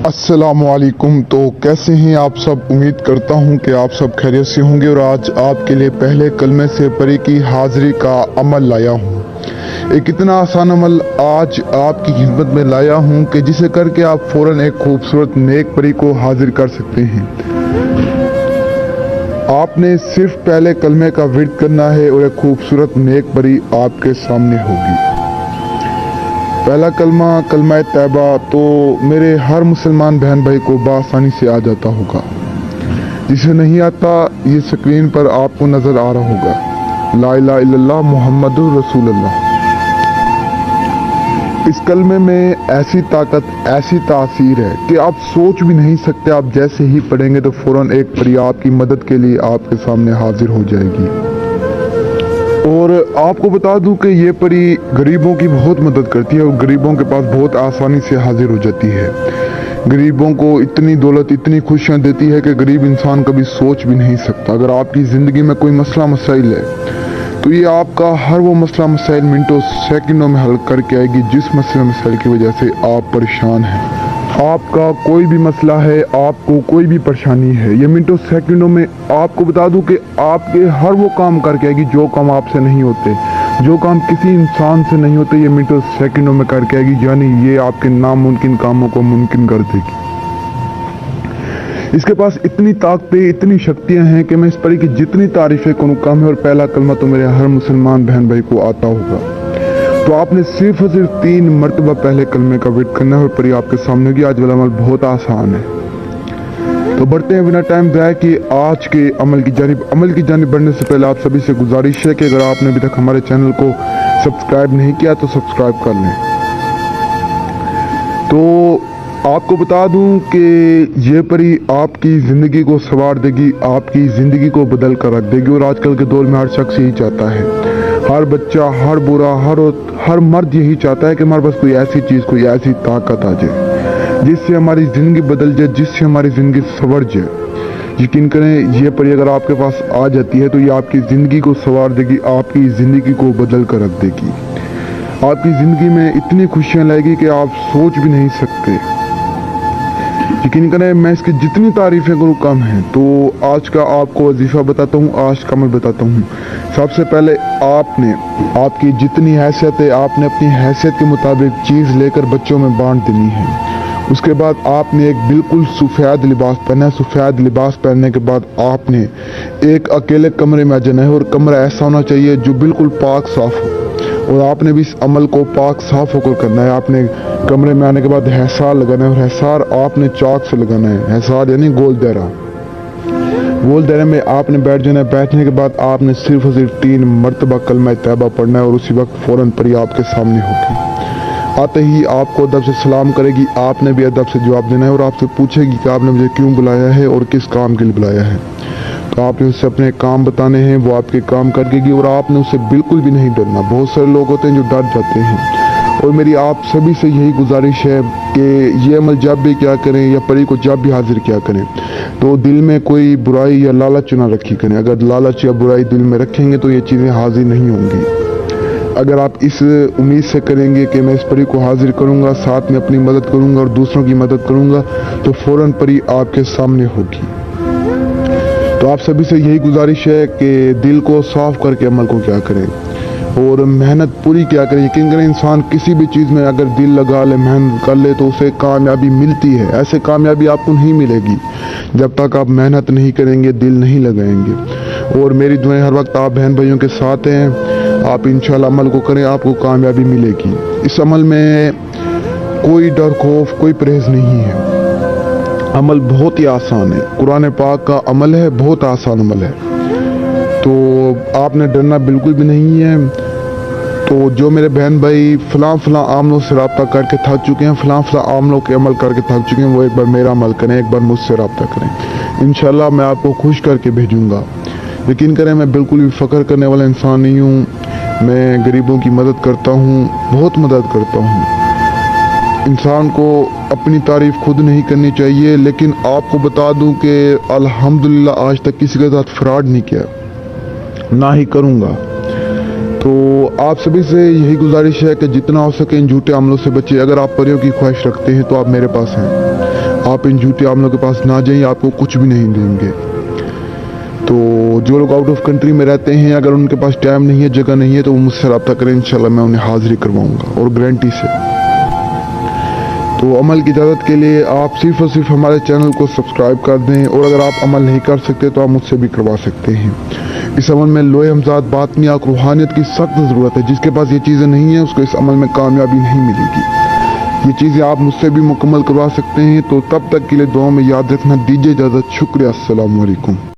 अस्सलामुअलैकुम। तो कैसे हैं आप सब? उम्मीद करता हूं कि आप सब खैरियत से होंगे और आज आपके लिए पहले कलमे से परी की हाजिरी का अमल लाया हूं। एक इतना आसान अमल आज आपकी खिदमत में लाया हूं कि जिसे करके आप फौरन एक खूबसूरत नेक परी को हाजिर कर सकते हैं। आपने सिर्फ पहले कलमे का विर्द करना है और एक खूबसूरत नेक परी आपके सामने होगी। पहला कलमा कलमा तैबा तो मेरे हर मुसलमान बहन भाई को बआसानी से आ जाता होगा। जिसे नहीं आता ये स्क्रीन पर आपको नजर आ रहा होगा, ला इलाहा इल्लल्लाह मुहम्मदुर रसूलुल्लाह। इस कलमे में ऐसी ताकत, ऐसी तासीर है कि आप सोच भी नहीं सकते। आप जैसे ही पढ़ेंगे तो फौरन एक परी आपकी मदद के लिए आपके सामने हाजिर हो जाएगी। और आपको बता दूं कि ये परी गरीबों की बहुत मदद करती है और गरीबों के पास बहुत आसानी से हाजिर हो जाती है। गरीबों को इतनी दौलत, इतनी खुशियां देती है कि गरीब इंसान कभी सोच भी नहीं सकता। अगर आपकी ज़िंदगी में कोई मसला मसाइल है तो ये आपका हर वो मसला मसाइल मिनटों सेकंडों में हल करके आएगी जिस मसले मसाइल की वजह से आप परेशान हैं। आपका कोई भी मसला है, आपको कोई भी परेशानी है, ये मिनटों सेकंडों में आपको बता दूं कि आपके हर वो काम करके आएगी जो काम आपसे नहीं होते, जो काम किसी इंसान से नहीं होते, ये मिनटों सेकंडों में करके आएगी। यानी ये आपके नामुमकिन कामों को मुमकिन कर देगी। इसके पास इतनी ताकतें, इतनी शक्तियां हैं कि मैं इस परी की जितनी तारीफें करूं कम है। और पहला कलमा तो मेरे हर मुसलमान बहन भाई को आता होगा। तो आपने सिर्फ 3 मरतबा पहले कलमे का विर्द करना है और परी आपके सामने होगी। आज वाला अमल बहुत आसान है। तो बढ़ते हैं बिना टाइम जाए कि आज के अमल की जानिब बढ़ने से पहले आप सभी से गुजारिश है कि अगर आपने अभी तक हमारे चैनल को सब्सक्राइब नहीं किया तो सब्सक्राइब कर लें। तो आपको बता दूं कि ये परी आपकी ज़िंदगी को संवार देगी, आपकी ज़िंदगी को बदल कर रख देगी। और आजकल के दौर में हर शख्स यही चाहता है, हर बच्चा, हर बुरा, हर मर्द यही चाहता है कि हमारे पास कोई ऐसी चीज़, कोई ऐसी ताकत आ जाए जिससे हमारी ज़िंदगी बदल जाए, जिससे हमारी ज़िंदगी संवर जाए। यकीन करें, ये परी अगर आपके पास आ जाती है तो ये आपकी ज़िंदगी को संवार देगी, आपकी ज़िंदगी को बदल कर रख देगी। आपकी ज़िंदगी में इतनी खुशियाँ लाएगी कि आप सोच भी नहीं सकते। यकीन करें, मैं इसकी जितनी तारीफें करूँ कम है। तो आज का आपको वजीफा बताता हूँ, आज का अमल बताता हूँ। सबसे पहले आपने, आपकी जितनी हैसियत है, आपने अपनी हैसियत के मुताबिक चीज़ लेकर बच्चों में बांट देनी है। उसके बाद आपने एक बिल्कुल सफ़ेद लिबास पहना है। सफ़ेद लिबास पहनने के बाद आपने एक अकेले कमरे में आ जाना है और कमरा ऐसा होना चाहिए जो बिल्कुल पाक साफ हो। और आपने भी इस अमल को पाक साफ होकर करना है। आपने कमरे में आने के बाद हैसार लगाना है और हैसार आपने चाक से लगाना है। हैसार यानी गोल दायरा। गोल दायरे में आपने बैठ जाना है। बैठने के बाद आपने सिर्फ 3 मरतबा कलमा तैबा पढ़ना है और उसी वक्त फौरन परी आपके सामने होगी। आते ही आपको अदब से सलाम करेगी, आपने भी अदब से जवाब देना है और आपसे पूछेगी कि आपने मुझे क्यों बुलाया है और किस काम के लिए बुलाया है। तो आपने उससे अपने काम बताने हैं, वो आपके काम कर देगी और आपने उससे बिल्कुल भी नहीं डरना। बहुत सारे लोग होते हैं जो डर जाते हैं और मेरी आप सभी से यही गुजारिश है कि ये अमल जब भी क्या करें या परी को जब भी हाजिर क्या करें तो दिल में कोई बुराई या लालच ना रखी करें। अगर लालच या बुराई दिल में रखेंगे तो ये चीज़ें हाजिर नहीं होंगी। अगर आप इस उम्मीद से करेंगे कि मैं इस परी को हाजिर करूंगा, साथ में अपनी मदद करूंगा और दूसरों की मदद करूंगा, तो फौरन परी आपके सामने होगी। तो आप सभी से यही गुजारिश है कि दिल को साफ करके अमल को क्या करें और मेहनत पूरी क्या करें। यकीन करें, इंसान किसी भी चीज़ में अगर दिल लगा ले, मेहनत कर ले तो उसे कामयाबी मिलती है। ऐसे कामयाबी आपको नहीं मिलेगी जब तक आप मेहनत नहीं करेंगे, दिल नहीं लगाएंगे। और मेरी दुआएं हर वक्त आप बहन भाइयों के साथ हैं। आप इंशाल्लाह अमल को करें, आपको कामयाबी मिलेगी। इस अमल में कोई डर, खौफ, कोई परहेज नहीं है। अमल बहुत ही आसान है। कुरान पाक का अमल है, बहुत आसान अमल है। तो आपने डरना बिल्कुल भी नहीं है। तो जो मेरे बहन भाई फलां आमलों से रब्ता करके थक चुके हैं, फलां आमलों के अमल करके थक चुके हैं, वो एक बार मेरा अमल करें, एक बार मुझसे रब्ता करें। इंशाल्लाह मैं आपको खुश करके भेजूंगा। यकीन करें, मैं बिल्कुल भी फ़ख्र करने वाला इंसान नहीं हूँ। मैं गरीबों की मदद करता हूँ, बहुत मदद करता हूँ। इंसान को अपनी तारीफ खुद नहीं करनी चाहिए, लेकिन आपको बता दूं कि अल्हम्दुलिल्लाह आज तक किसी के साथ फ्रॉड नहीं किया, ना ही करूंगा। तो आप सभी से यही गुजारिश है कि जितना हो सके इन झूठे अमलों से बचिए। अगर आप परियों की ख्वाहिश रखते हैं तो आप मेरे पास हैं। آپ ان جھوٹے عاملوں کے پاس نہ جائیں, آپ کو کچھ بھی نہیں دیں گے. تو جو لوگ آؤٹ آف کنٹری میں رہتے ہیں, اگر ان کے پاس ٹائم نہیں ہے, جگہ نہیں ہے, تو وہ مجھ سے رابطہ کریں, انشاءاللہ میں انہیں حاضری کرواؤں گا, اور گارنٹی سے. تو عمل کی اجازت کے لیے آپ صرف اور صرف ہمارے چینل کو سبسکرائب کر دیں, اور اگر آپ عمل نہیں کر سکتے تو آپ مجھ سے بھی کروا سکتے ہیں. اس عمل میں لوح ہمزاد باطنیات روحانیت کی سخت ضرورت ہے. جس کے پاس یہ چیزیں نہیں ہیں اس کو اس عمل میں کامیابی نہیں ملے گی. یہ چیزیں آپ مجھ سے بھی مکمل کروا سکتے ہیں. تو تب تک کے لیے دعاؤں میں یاد رکھنا. دیجیے اجازت. شکریہ. السلام علیکم.